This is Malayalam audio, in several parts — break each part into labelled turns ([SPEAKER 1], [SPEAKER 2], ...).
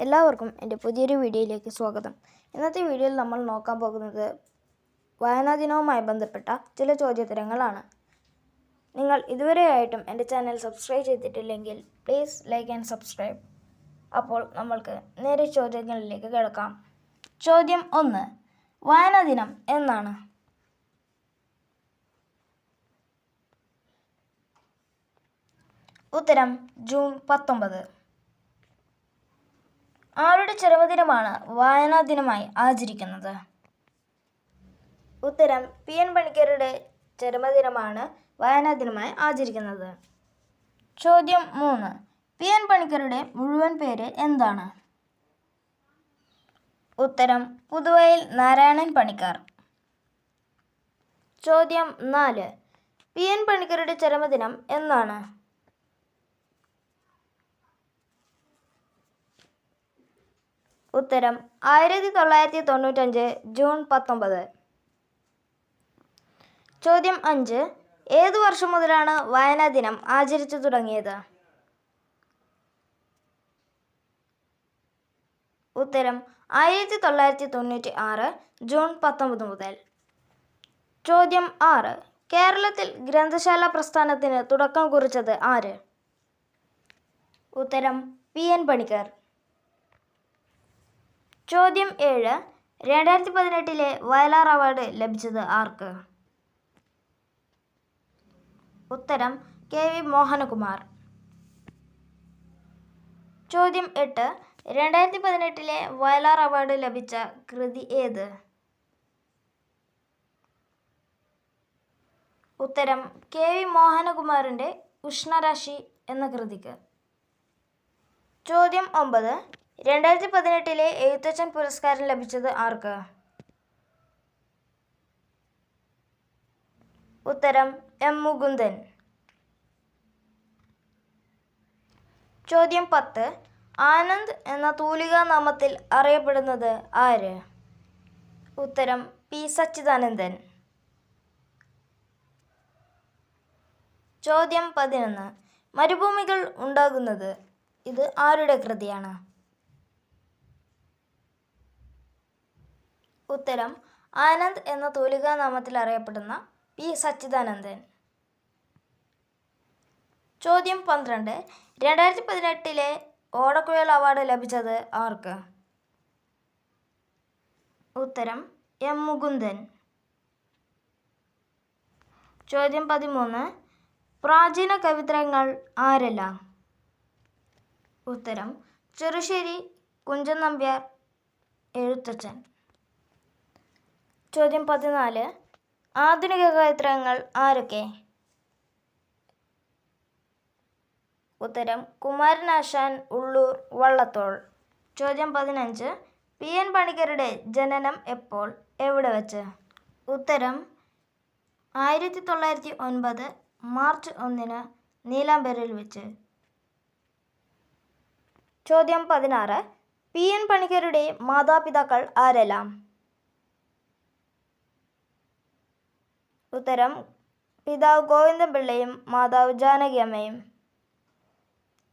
[SPEAKER 1] എല്ലാവർക്കും എൻ്റെ പുതിയൊരു വീഡിയോയിലേക്ക് സ്വാഗതം. ഇന്നത്തെ വീഡിയോയിൽ നമ്മൾ നോക്കാൻ പോകുന്നത് വായനാ ദിനവുമായി ബന്ധപ്പെട്ട ചില ചോദ്യോത്തരങ്ങളാണ്. നിങ്ങൾ ഇതുവരെയായിട്ടും എൻ്റെ ചാനൽ സബ്സ്ക്രൈബ് ചെയ്തിട്ടില്ലെങ്കിൽ പ്ലീസ് ലൈക്ക് ആൻഡ് സബ്സ്ക്രൈബ്. അപ്പോൾ നമ്മൾക്ക് നേരെ ചോദ്യങ്ങളിലേക്ക് കിടക്കാം. ചോദ്യം 1. വായനാ ദിനം എന്നാണ്? ഉത്തരം ജൂൺ 19. ആരുടെ ചരമദിനമാണ് വായനാ ദിനമായി ആചരിക്കുന്നത്? ഉത്തരം PN പണിക്കരുടെ ചരമദിനമാണ് വായനാ ദിനമായി ആചരിക്കുന്നത്. ചോദ്യം 3. PN പണിക്കരുടെ മുഴുവൻ പേര് എന്താണ്? ഉത്തരം പുതുവയൽ നാരായണൻ പണിക്കർ. ചോദ്യം 4. PN പണിക്കരുടെ ചരമദിനം എന്നാണ്? ഉത്തരം 1995 ജൂൺ 19. ചോദ്യം 5. ഏതു വർഷം മുതലാണ് വായനാ ദിനം ആചരിച്ചു തുടങ്ങിയത്? ഉത്തരം 1996 ജൂൺ 19 മുതൽ. ചോദ്യം 6. കേരളത്തിൽ ഗ്രന്ഥശാല പ്രസ്ഥാനത്തിന് തുടക്കം കുറിച്ചത് ആര്? ഉത്തരം PN പണിക്കർ. ചോദ്യം 7. 2018 വയലാർ അവാർഡ് ലഭിച്ചത് ആർക്ക്? ഉത്തരം KV മോഹനകുമാർ. ചോദ്യം 8. 2018 വയലാർ അവാർഡ് ലഭിച്ച കൃതി ഏത്? ഉത്തരം KV മോഹനകുമാറിൻ്റെ ഉഷ്ണരാശി എന്ന കൃതിക്ക്. ചോദ്യം 9. 2018 എഴുത്തച്ഛൻ പുരസ്കാരം ലഭിച്ചത് ആർക്ക്? ഉത്തരം M. മുകുന്ദൻ. ചോദ്യം 10. ആനന്ദ് എന്ന തൂലികാ നാമത്തിൽ അറിയപ്പെടുന്നത് ആര്? ഉത്തരം P. സച്ചിദാനന്ദൻ. ചോദ്യം 11. മരുഭൂമികൾ ഉണ്ടാകുന്നത് ഇത് ആരുടെ കൃതിയാണ്? ഉത്തരം ആനന്ദ് എന്ന തൂലികാ നാമത്തിൽ അറിയപ്പെടുന്ന P. സച്ചിദാനന്ദൻ. ചോദ്യം 12. 2018 ഓടക്കുഴൽ അവാർഡ് ലഭിച്ചത് ആർക്ക്? ഉത്തരം M. മുകുന്ദൻ. ചോദ്യം 13. പ്രാചീന കവിത്രയങ്ങൾ ആരെല്ലാം? ഉത്തരം ചെറുശ്ശേരി കുഞ്ചൻ നമ്പ്യാർ, എഴുത്തച്ഛൻ. ചോദ്യം 14. ആധുനിക കവിത്രയങ്ങൾ ആരൊക്കെ? ഉത്തരം കുമാരനാശാൻ, ഉള്ളൂർ, വള്ളത്തോൾ. ചോദ്യം 15. PN പണിക്കരുടെ ജനനം എപ്പോൾ, എവിടെ വച്ച്? ഉത്തരം 1909 മാർച്ച് 1 നീലാംബരിൽ വെച്ച്. ചോദ്യം 16. PN പണിക്കരുടെ മാതാപിതാക്കൾ ആരെല്ലാം? ഉത്തരം പിതാവ് ഗോവിന്ദപിള്ളയും മാതാവ് ജാനകിയമ്മയും.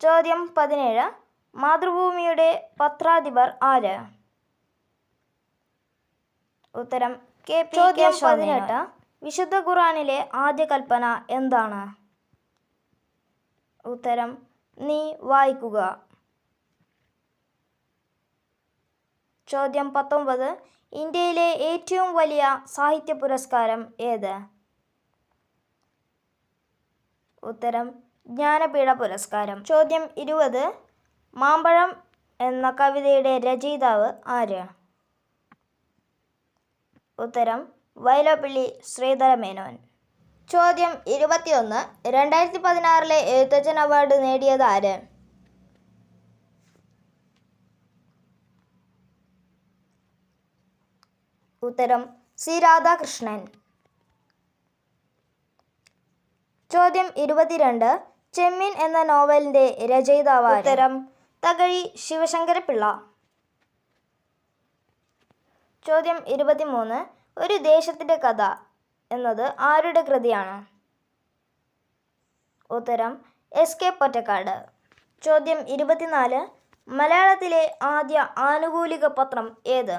[SPEAKER 1] ചോദ്യം 17. മാതൃഭൂമിയുടെ പത്രാധിപർ ആര്? ഉത്തരം KP. ചോദ്യം 18. വിശുദ്ധ ഖുർആനിലെ ആദ്യ കൽപ്പന എന്താണ്? ഉത്തരം നീ വായിക്കുക. ചോദ്യം 19. ഇന്ത്യയിലെ ഏറ്റവും വലിയ സാഹിത്യ പുരസ്കാരം ഏത്? ഉത്തരം ജ്ഞാനപീഠ പുരസ്കാരം. ചോദ്യം 20. മാമ്പഴം എന്ന കവിതയുടെ രചയിതാവ് ആര്? ഉത്തരം വൈലോപ്പിള്ളി ശ്രീധരമേനോൻ. ചോദ്യം 21. 2016 എഴുത്തച്ഛൻ അവാർഡ് നേടിയത് ആര്? ഉത്തരം C. രാധാകൃഷ്ണൻ. ചോദ്യം 22. ചെമ്മീൻ എന്ന നോവലിൻ്റെ രചയിതാവ് ആര്? ഉത്തരം തകഴി ശിവശങ്കരപിള്ള. ചോദ്യം 23. ഒരു ദേശത്തിൻ്റെ കഥ എന്നത് ആരുടെ കൃതിയാണ്? ഉത്തരം S. K. പൊറ്റക്കാട്. ചോദ്യം 24. മലയാളത്തിലെ ആദ്യ ആനുകൂലിക പത്രം ഏത്?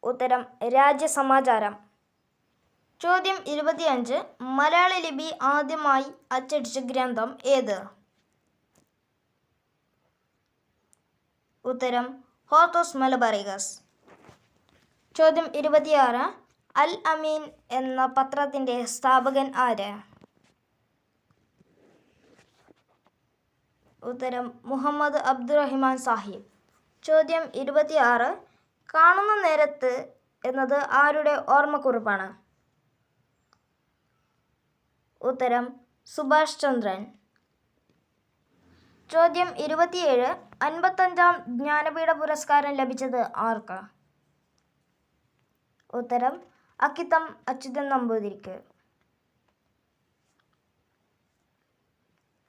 [SPEAKER 1] ഉത്തരം രാജ്യസമാചാരം. ചോദ്യം 25. മലയാള ലിപി ആദ്യമായി അച്ചടിച്ച ഗ്രന്ഥം ഏത്? ഉത്തരം ഹോർത്തൂസ് മലബാറിക്കസ്. ചോദ്യം 26. അൽ അമീൻ എന്ന പത്രത്തിൻ്റെ സ്ഥാപകൻ ആര്? ഉത്തരം മുഹമ്മദ് അബ്ദുറഹിമാൻ സാഹിബ്. ചോദ്യം 26. കാണുന്ന നേരത്ത് എന്നത് ആരുടെ ഓർമ്മക്കുറിപ്പാണ്? ഉത്തരം സുഭാഷ് ചന്ദ്രൻ. ചോദ്യം 27. 55-ാം ജ്ഞാനപീഠ പുരസ്കാരം ലഭിച്ചത് ആർക്ക്? ഉത്തരം അക്കിത്തം അച്യുതൻ നമ്പൂതിരിക്ക്.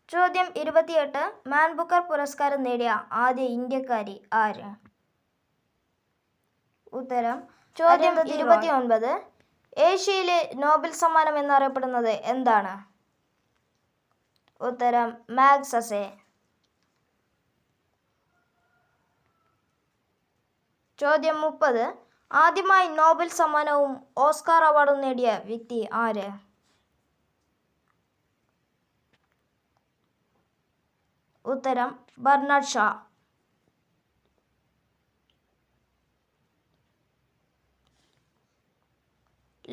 [SPEAKER 1] ചോദ്യം 28. മാൻ ബുക്കർ പുരസ്കാരം നേടിയ ആദ്യ ഇന്ത്യക്കാരി ആര്? ഉത്തരം ചോദ്യം 29. ഏഷ്യയിലെ നോബൽ സമ്മാനം എന്നറിയപ്പെടുന്നത് എന്താണ്? ഉത്തരം മാഗ്സസെ. ചോദ്യം 30. ആദ്യമായി നോബൽ സമ്മാനവും ഓസ്കാർ അവാർഡും നേടിയ വ്യക്തി ആര്? ഉത്തരം ബർണാഡ് ഷാ.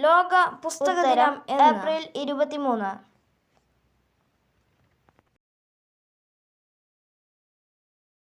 [SPEAKER 1] ലോക പുസ്തക ദിനം ഏപ്രിൽ 23.